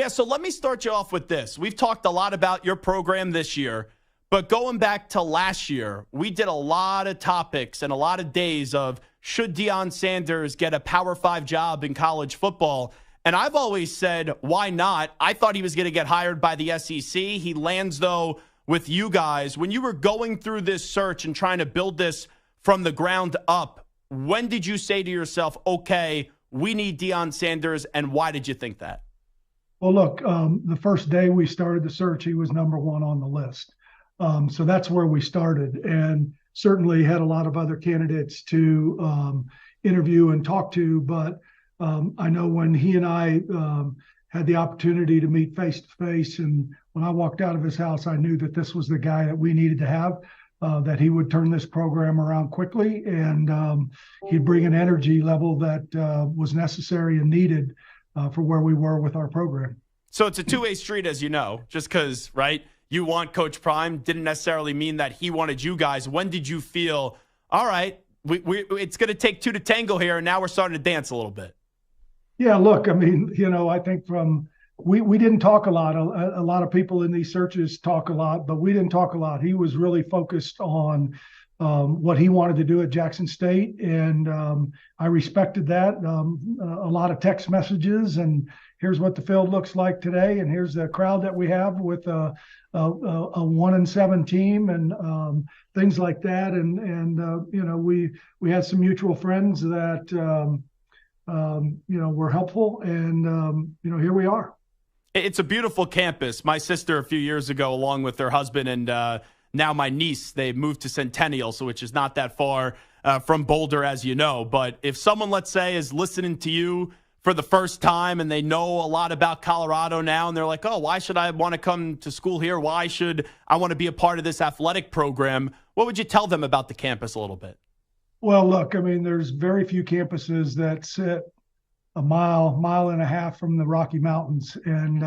Yeah, so let me start you off with this. We've talked a lot about your program this year, but going back to last year, we did a lot of topics and a lot of days of should Deion Sanders get a Power 5 job in college football? And I've always said, why not? I thought he was going to get hired by the SEC. He lands, though, with you guys. When you were going through this search and trying to build this from the ground up, when did you say to yourself, okay, we need Deion Sanders, and why did you think that? Well, look, the first day we started the search, he was number one on the list. So that's where we started, and certainly had a lot of other candidates to interview and talk to. But I know when he and I had the opportunity to meet face to face, and when I walked out of his house, I knew that this was the guy that we needed to have, that he would turn this program around quickly, and he'd bring an energy level that was necessary and needed for where we were with our program. So it's a two-way street, as you know, just because, right, you want Coach Prime didn't necessarily mean that he wanted you guys. When did you feel, all right, it's going to take two to tango here, and now we're starting to dance a little bit? Yeah, look, I mean, I think we didn't talk a lot. A lot of people in these searches talk a lot, but we didn't talk a lot. He was really focused on what he wanted to do at Jackson State, and I respected that. A lot of text messages, and here's what the field looks like today, and here's the crowd that we have with a 1-7 team, and things like that. And we had some mutual friends that were helpful, and here we are. It's a beautiful campus. My sister a few years ago, along with her husband and now my niece, they moved to Centennial, so which is not that far from Boulder, as you know. But if someone, let's say, is listening to you for the first time and they know a lot about Colorado now, and they're like, oh, why should I want to come to school here? Why should I want to be a part of this athletic program? What would you tell them about the campus a little bit? Well, look, I mean, there's very few campuses that sit a mile and a half from the Rocky Mountains and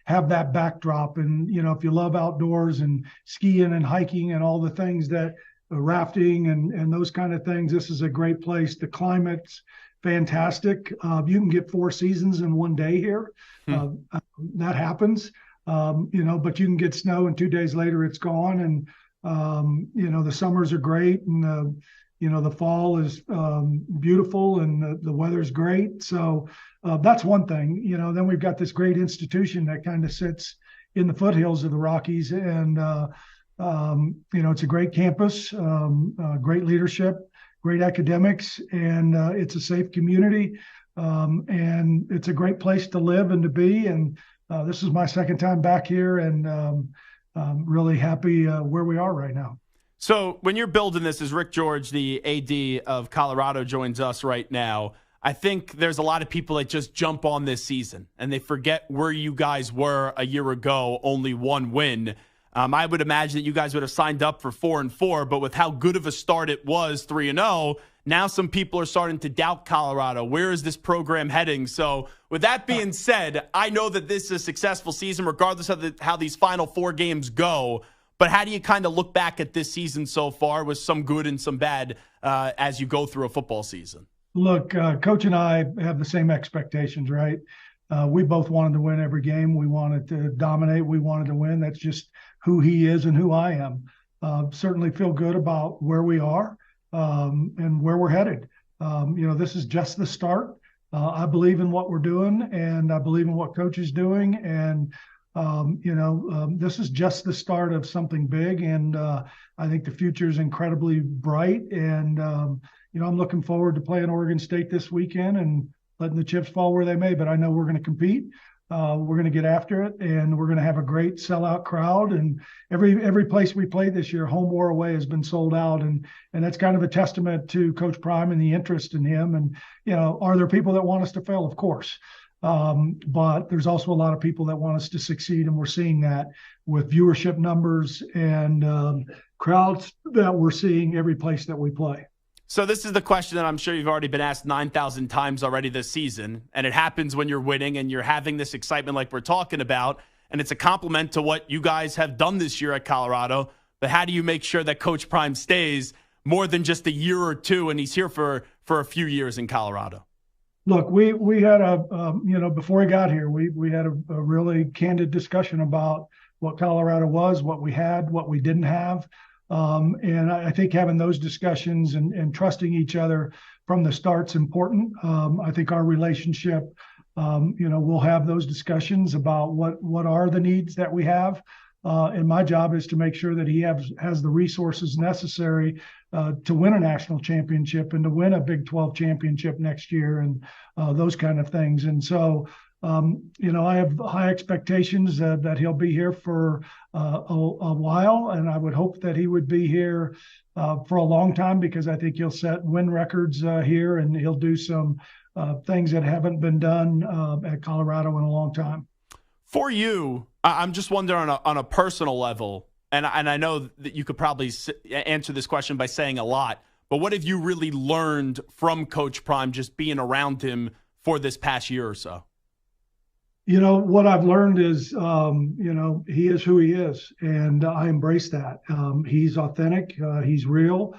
have that backdrop. And, if you love outdoors and skiing and hiking and all the things that rafting and those kind of things, this is a great place. The climate's fantastic. You can get 4 seasons in one day here. That happens, but you can get snow and 2 days later it's gone. And, the summers are great, and the fall is beautiful, and the weather's great. So that's one thing. Then we've got this great institution that kind of sits in the foothills of the Rockies, and it's a great campus, great leadership, great academics, and it's a safe community, and it's a great place to live and to be. And this is my second time back here, and really happy where we are right now. So when you're building this, as Rick George, the AD of Colorado, joins us right now, I think there's a lot of people that just jump on this season and they forget where you guys were a year ago, only one win. I would imagine that you guys would have signed up for 4-4, but with how good of a start it was, 3-0, now some people are starting to doubt Colorado. Where is this program heading? So with that being said, I know that this is a successful season, regardless of how these final 4 games go. But how do you kind of look back at this season so far with some good and some bad as you go through a football season? Look, Coach and I have the same expectations, right? We both wanted to win every game. We wanted to dominate. We wanted to win. That's just who he is and who I am. Certainly feel good about where we are and where we're headed. This is just the start. I believe in what we're doing, and I believe in what Coach is doing. And this is just the start of something big, and I think the future is incredibly bright. And I'm looking forward to playing Oregon State this weekend and letting the chips fall where they may. But I know we're going to compete. We're going to get after it, and we're going to have a great sellout crowd. And every place we played this year, home or away, has been sold out, and that's kind of a testament to Coach Prime and the interest in him. And are there people that want us to fail? Of course. But there's also a lot of people that want us to succeed, and we're seeing that with viewership numbers and crowds that we're seeing every place that we play. So this is the question that I'm sure you've already been asked 9,000 times already this season, and it happens when you're winning and you're having this excitement like we're talking about, and it's a compliment to what you guys have done this year at Colorado. But how do you make sure that Coach Prime stays more than just a year or two, and he's here for a few years in Colorado? Look, we had before he got here, we had a really candid discussion about what Colorado was, what we had, what we didn't have. And I think having those discussions and trusting each other from the start's important. I think our relationship, we'll have those discussions about what are the needs that we have. And my job is to make sure that he has the resources necessary to win a national championship and to win a Big 12 championship next year and those kind of things. And so, I have high expectations that he'll be here for a while, and I would hope that he would be here for a long time because I think he'll set win records here and he'll do some things that haven't been done at Colorado in a long time. For you, I'm just wondering on a personal level, and I know that you could probably answer this question by saying a lot, but what have you really learned from Coach Prime just being around him for this past year or so? What I've learned is, he is who he is, and I embrace that. He's authentic. He's real.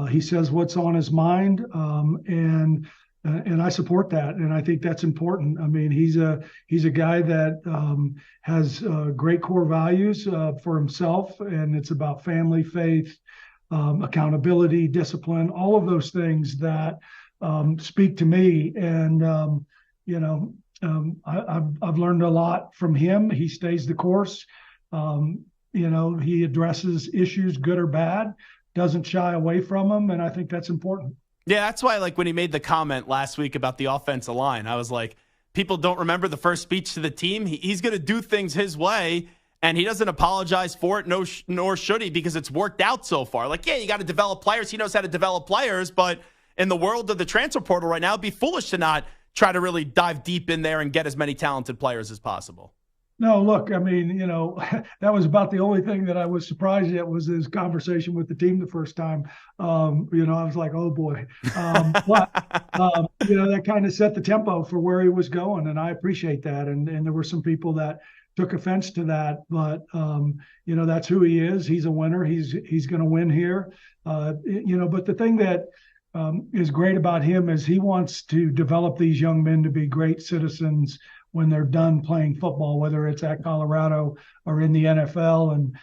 He says what's on his mind, and I support that. And I think that's important. I mean, he's a guy that has great core values for himself, and it's about family, faith, accountability, discipline, all of those things that speak to me. And I've learned a lot from him. He stays the course. He addresses issues, good or bad, doesn't shy away from them, and I think that's important. Yeah, that's why, when he made the comment last week about the offensive line, I was like, people don't remember the first speech to the team. He's going to do things his way, and he doesn't apologize for it, nor should he, because it's worked out so far. You got to develop players. He knows how to develop players, but in the world of the transfer portal right now, it'd be foolish to not try to really dive deep in there and get as many talented players as possible. No, look, I mean, that was about the only thing that I was surprised at was his conversation with the team the first time. I was like, oh boy. That kind of set the tempo for where he was going, and I appreciate that. And there were some people that took offense to that, but that's who he is. He's a winner. He's going to win here. But the thing that is great about him is he wants to develop these young men to be great citizens when they're done playing football, whether it's at Colorado or in the NFL. And,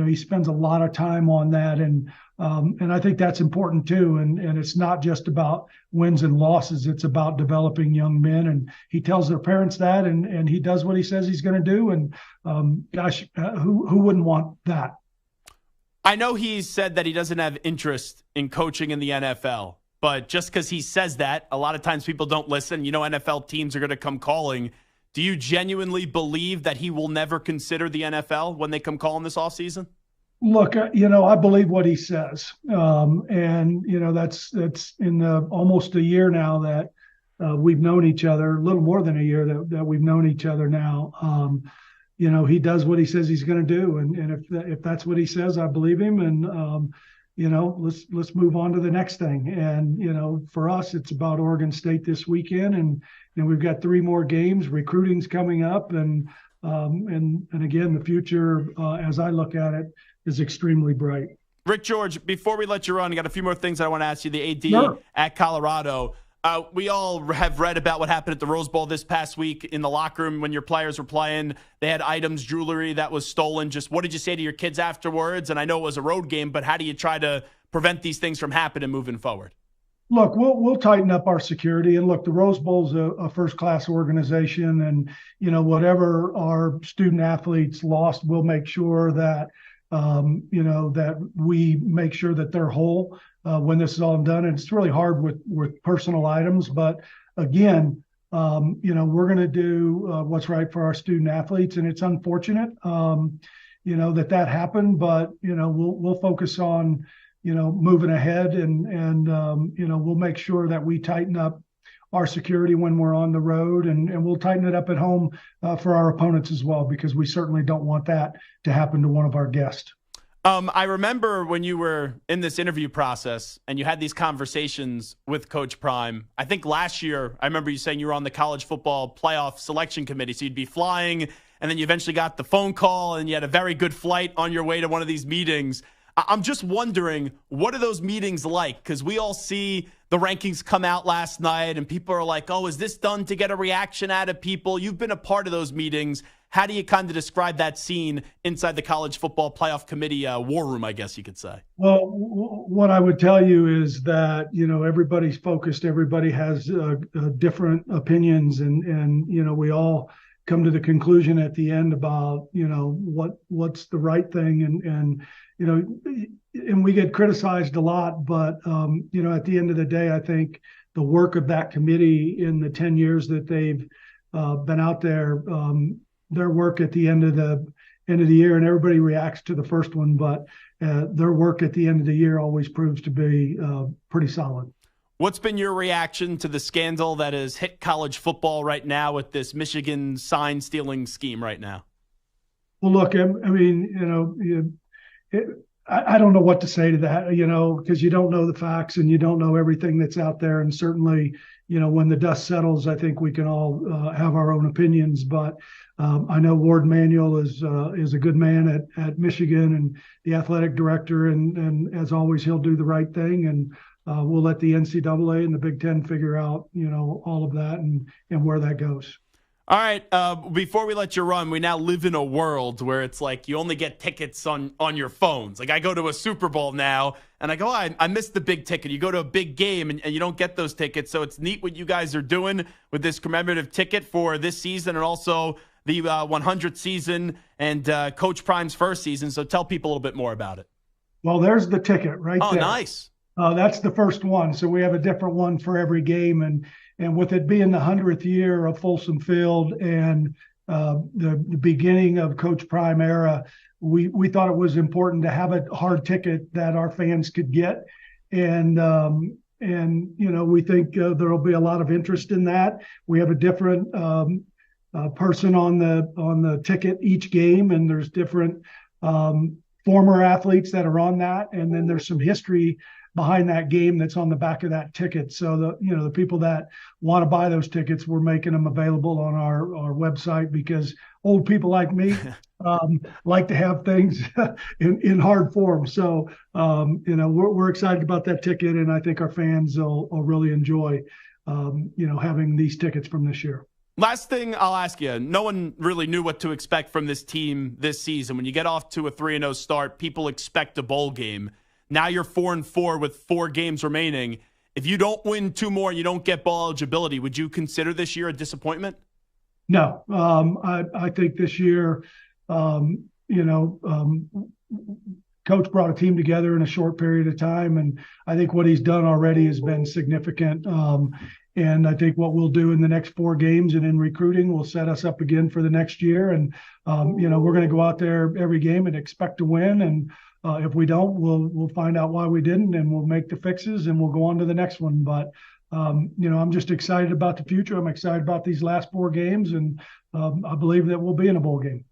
he spends a lot of time on that. And I think that's important too. And it's not just about wins and losses. It's about developing young men. And he tells their parents that, and he does what he says he's going to do. And who wouldn't want that? I know he said that he doesn't have interest in coaching in the NFL. But just because he says that, a lot of times people don't listen. NFL teams are going to come calling. Do you genuinely believe that he will never consider the NFL when they come calling this offseason? Look, I believe what he says. That's in almost a year now that we've known each other, a little more than a year that we've known each other now. He does what he says he's going to do. And if that's what he says, I believe him. And, let's move on to the next thing. And, for us, it's about Oregon State this weekend. And we've got 3 more games. Recruiting's coming up. And again, the future, as I look at it, is extremely bright. Rick George, before we let you run, I got a few more things I want to ask you. The AD Sure. At Colorado. We all have read about what happened at the Rose Bowl this past week in the locker room when your players were playing. They had jewelry that was stolen. Just what did you say to your kids afterwards? And I know it was a road game, but how do you try to prevent these things from happening moving forward? Look, we'll tighten up our security. And look, the Rose Bowl's a first-class organization. And, whatever our student athletes lost, we'll make sure that, that we make sure that they're whole when this is all done. And it's really hard with personal items. But again, we're going to do what's right for our student athletes. And it's unfortunate, that happened. But, we'll focus on, moving ahead and we'll make sure that we tighten up our security when we're on the road, and we'll tighten it up at home for our opponents as well, because we certainly don't want that to happen to one of our guests. I remember when you were in this interview process and you had these conversations with Coach Prime. I think last year, I remember you saying you were on the college football playoff selection committee. So you'd be flying, and then you eventually got the phone call, and you had a very good flight on your way to one of these meetings. I'm just wondering, what are those meetings like? Because we all see the rankings come out last night and people are like, oh, is this done to get a reaction out of people? You've been a part of those meetings. How do you kind of describe that scene inside the College Football Playoff Committee war room, I guess you could say? Well, what I would tell you is that, everybody's focused. Everybody has different opinions, and we all come to the conclusion at the end about, what's the right thing. And we get criticized a lot, but, at the end of the day, I think the work of that committee in the 10 years that they've been out there, their work at the end of the year, and everybody reacts to the first one, but their work at the end of the year always proves to be pretty solid. What's been your reaction to the scandal that has hit college football right now with this Michigan sign stealing scheme right now? Well, look, I mean, I don't know what to say to that, because you don't know the facts and you don't know everything that's out there. And certainly, when the dust settles, I think we can all have our own opinions. But I know Ward Manuel is a good man at Michigan and the athletic director. And as always, he'll do the right thing. And we'll let the NCAA and the Big Ten figure out, all of that and where that goes. All right. Before we let you run, we now live in a world where it's like you only get tickets on your phones. Like I go to a Super Bowl now and I go, I missed the big ticket. You go to a big game and you don't get those tickets. So it's neat what you guys are doing with this commemorative ticket for this season and also the 100th season and Coach Prime's first season. So tell people a little bit more about it. Well, there's the ticket right there. Oh, nice. That's the first one. So we have a different one for every game. And with it being the 100th year of Folsom Field and the beginning of Coach Prime era, we thought it was important to have a hard ticket that our fans could get. And we think there will be a lot of interest in that. We have a different person on the ticket each game, and there's different former athletes that are on that. And then there's some history behind that game that's on the back of that ticket. So the people that want to buy those tickets, we're making them available on our website because old people like me like to have things in hard form. So we're excited about that ticket, and I think our fans will really enjoy having these tickets from this year. Last thing I'll ask you, no one really knew what to expect from this team this season. When you get off to a 3-0 start, people expect a bowl game. Now you're 4-4 with 4 games remaining. If you don't win 2 more and you don't get bowl eligibility, would you consider this year a disappointment? No. I think this year, Coach brought a team together in a short period of time, and I think what he's done already has been significant. And I think what we'll do in the next 4 games and in recruiting will set us up again for the next year. And, we're going to go out there every game and expect to win. And if we don't, we'll find out why we didn't, and we'll make the fixes and we'll go on to the next one. But, I'm just excited about the future. I'm excited about these last 4 games, and I believe that we'll be in a bowl game.